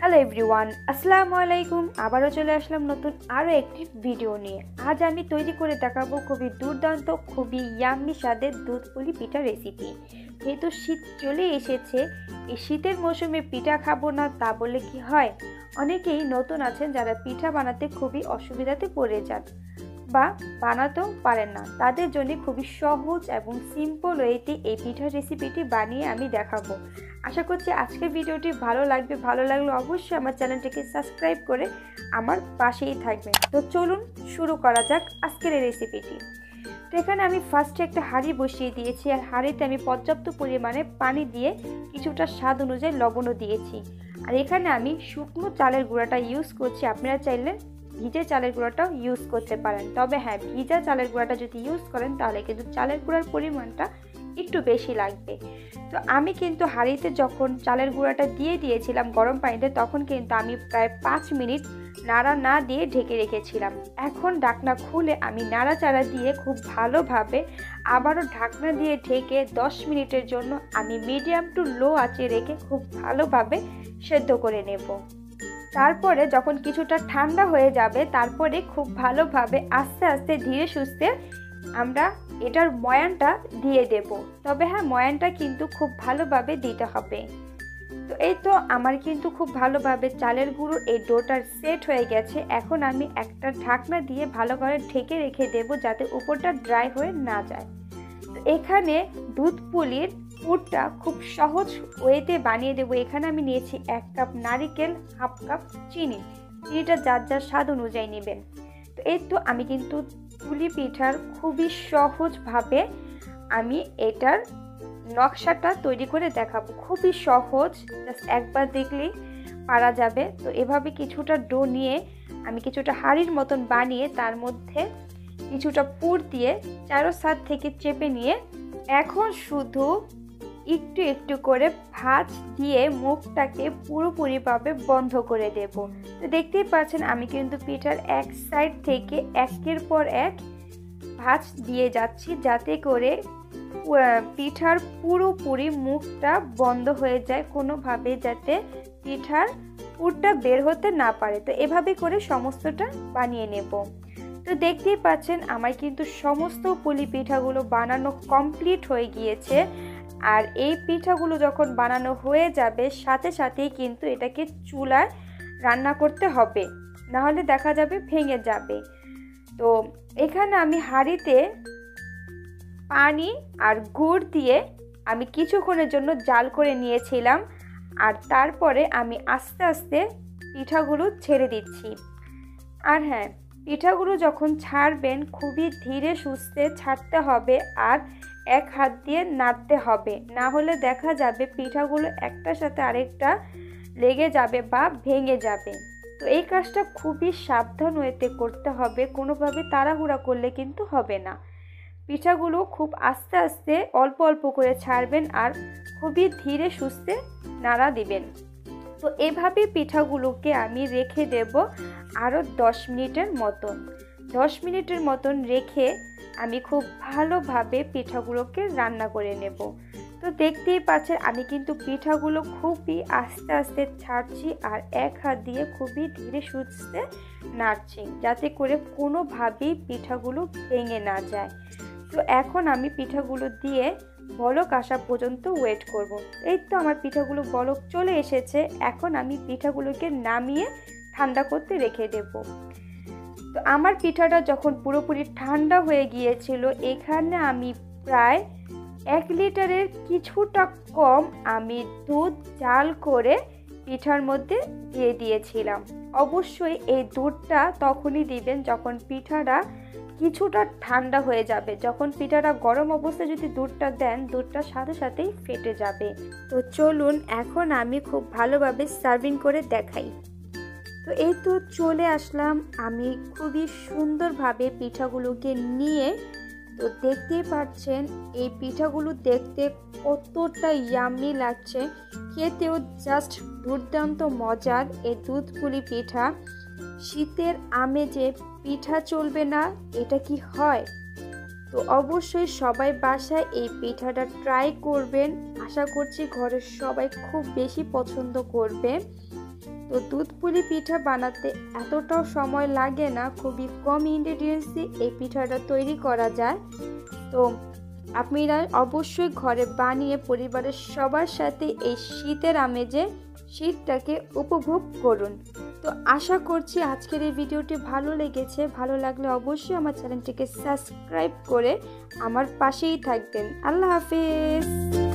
Hello everyone, আসসালামু আলাইকুম। আবারও চলে আসলাম নতুন আরও একটি ভিডিও নিয়ে। আজ আমি তৈরি করে দেখাবো খুবই দুর্দান্ত, খুবই ইয়াম্মি স্বাদের দুধ পুলি পিঠা রেসিপি। যেহেতু শীত চলে এসেছে, এই শীতের মৌসুমে পিঠা খাবো না তা বলে কি হয়? অনেকেই নতুন আছেন যারা পিঠা বানাতে খুবই অসুবিধাতে পড়ে যান বা বানাতেও পারেন না। তাদের জন্য খুবই সহজ এবং সিম্পল ওয়েতে এই পিঠার রেসিপিটি বানিয়ে আমি দেখাবো। আশা করছি আজকের ভিডিওটি ভালো লাগবে। ভালো লাগলে অবশ্যই আমার চ্যানেলটিকে সাবস্ক্রাইব করে আমার পাশেই থাকবেন। তো চলুন শুরু করা যাক আজকের এই রেসিপিটি। তো এখানে আমি ফার্স্টে একটা হাঁড়ি বসিয়ে দিয়েছি, আর হাঁড়িতে আমি পর্যাপ্ত পরিমাণে পানি দিয়ে কিছুটা স্বাদ অনুযায়ী লবণও দিয়েছি। আর এখানে আমি শুকনো চালের গুঁড়াটা ইউজ করছি। আপনারা চাইলে ভিজে চালের গুঁড়াটাও ইউজ করতে পারেন, তবে হ্যাঁ, ভিজা চালের গুঁড়াটা যদি ইউজ করেন তাহলে কিন্তু চালের গুঁড়ার পরিমাণটা একটু বেশি লাগবে। তো আমি কিন্তু হাঁড়িতে যখন চালের গুঁড়াটা দিয়ে দিয়েছিলাম গরম পানিতে, তখন কিন্তু আমি প্রায় 5 মিনিট নাড়া না দিয়ে ঢেকে রেখেছিলাম। এখন ঢাকনা খুলে আমি নাড়াচাড়া দিয়ে খুব ভালোভাবে আবারও ঢাকনা দিয়ে ঢেকে 10 মিনিটের জন্য আমি মিডিয়াম টু লো আঁচে রেখে খুব ভালোভাবে সেদ্ধ করে নেব। তারপরে যখন কিছুটা ঠান্ডা হয়ে যাবে, তারপরে খুব ভালোভাবে আস্তে আস্তে ধীরে সুস্থে আমরা এটার ময়ানটা দিয়ে দেব। তবে হ্যাঁ, ময়ানটা কিন্তু খুব ভালোভাবে দিতে হবে। তো এই তো আমার কিন্তু খুব ভালোভাবে চালের গুঁড়োর এই ডোটার সেট হয়ে গেছে। এখন আমি একটা ঢাকনা দিয়ে ভালো করে ঢেকে রেখে দেব, যাতে উপরটা ড্রাই হয়ে না যায়। তো এখানে দুধ পুলির পুরটা খুব সহজ ওয়েতে বানিয়ে দেবো। এখানে আমি নিয়েছি 1 কাপ নারিকেল, হাফ কাপ চিনি। চিনিটা যার যার স্বাদ অনুযায়ী নেবেন। তো এই তো আমি কিন্তু পুলি পিঠার খুবই সহজভাবে আমি এটার নকশাটা তৈরি করে দেখাবো। খুবই সহজ, জাস্ট একবার দেখলেই পারা যাবে। তো এভাবে কিছুটা ডো নিয়ে আমি কিছুটা হাঁড়ির মতন বানিয়ে তার মধ্যে কিছুটা পুর দিয়ে চারো সাইড থেকে চেপে নিয়ে এখন শুধু একটু একটু করে ভাঁজ দিয়ে মুখটাকে পুরোপুরিভাবে বন্ধ করে দেব। তো দেখতেই পাচ্ছেন আমি কিন্তু পিঠার এক সাইড থেকে একের পর এক ভাঁজ দিয়ে যাচ্ছি, যাতে করে পিঠার পুরোপুরি মুখটা বন্ধ হয়ে যায়, কোনোভাবে যাতে পিঠার পুরটা বের হতে না পারে। তো এভাবে করে সমস্তটা বানিয়ে নেব। তো দেখতেই পাচ্ছেন আমার কিন্তু সমস্ত পুলি পিঠাগুলো বানানো কমপ্লিট হয়ে গিয়েছে। আর এই পিঠাগুলো যখন বানানো হয়ে যাবে, সাথে সাথেই কিন্তু এটাকে চুলায় রান্না করতে হবে, না হলে দেখা যাবে ভেঙে যাবে। তো এখানে আমি হাঁড়িতে পানি আর গুড় দিয়ে আমি কিছুক্ষণের জন্য জাল করে নিয়েছিলাম। আর তারপরে আমি আস্তে আস্তে পিঠাগুলো ছেড়ে দিচ্ছি। আর হ্যাঁ, পিঠাগুলো যখন ছাড়বেন খুবই ধীরে সুস্থে ছাড়তে হবে, আর এক হাত দিয়ে নাড়তে হবে, না হলে দেখা যাবে পিঠাগুলো একটার সাথে আরেকটা লেগে যাবে বা ভেঙে যাবে। তো এই কাজটা খুবই সাবধান হতে করতে হবে, কোনোভাবে তাড়াহুড়া করলে কিন্তু হবে না। পিঠাগুলো খুব আস্তে আস্তে অল্প অল্প করে ছাড়বেন আর খুবই ধীরে সুস্থে নাড়া দিবেন। তো এভাবে পিঠাগুলোকে আমি রেখে দেব আরও 10 মিনিটের মতন। 10 মিনিটের মতন রেখে আমি খুব ভালোভাবে পিঠাগুলোকে রান্না করে নেব। তো দেখতেই পাচ্ছেন আমি কিন্তু পিঠাগুলো খুবই আস্তে আস্তে ছাড়ছি আর এক হাত দিয়ে খুবই ধীরে সুস্থে নাড়ছি, যাতে করে কোনোভাবেই পিঠাগুলো ভেঙে না যায়। তো এখন আমি পিঠাগুলো দিয়ে বলক আসা পর্যন্ত ওয়েট করব। এই তো আমার পিঠাগুলো বলক চলে এসেছে। এখন আমি পিঠাগুলোকে নামিয়ে ঠান্ডা করতে রেখে দেব। তো আমার পিঠাটা যখন পুরোপুরি ঠান্ডা হয়ে গিয়েছিল, এখানে আমি প্রায় 1 লিটারের কিছুটা কম আমি দুধ জাল করে পিঠার মধ্যে দিয়ে দিয়েছিলাম। অবশ্যই এই দুধটা তখনই দিবেন যখন পিঠাটা কিছুটা ঠান্ডা হয়ে যাবে। যখন পিঠাটা গরম অবস্থায় যদি দুধটা দেন, দুধটা সাথে সাথেই ফেটে যাবে। তো চলুন এখন আমি খুব ভালোভাবে সার্ভিং করে দেখাই। তো এই তো চলে আসলাম আমি খুবই সুন্দরভাবে পিঠাগুলোকে নিয়ে। তো দেখতেই পাচ্ছেন এই পিঠাগুলো দেখতে কতটা ইয়াম্মি লাগছে, খেতেও জাস্ট দুর্দান্ত মজার এই দুধ পুলি পিঠা। শীতের আমেজে পিঠা চলবে না, এটা কি হয়? তো অবশ্যই সবাই বাসায় এই পিঠাটা ট্রাই করবেন। আশা করছি ঘরের সবাই খুব বেশি পছন্দ করবে। তো দুধ পুলি পিঠা বানাতে এতটাও সময় লাগে না, খুবই কম ইনগ্রেডিয়েন্টসে এই পিঠাটা তৈরি করা যায়। তো আপনারা অবশ্যই ঘরে বানিয়ে পরিবারের সবার সাথে এই শীতের আমেজে শীতটাকে উপভোগ করুন। তো আশা করছি আজকের এই ভিডিওটি ভালো লেগেছে। ভালো লাগলে অবশ্যই আমার চ্যানেলটিকে সাবস্ক্রাইব করে আমার পাশেই থাকবেন। আল্লাহ হাফেজ।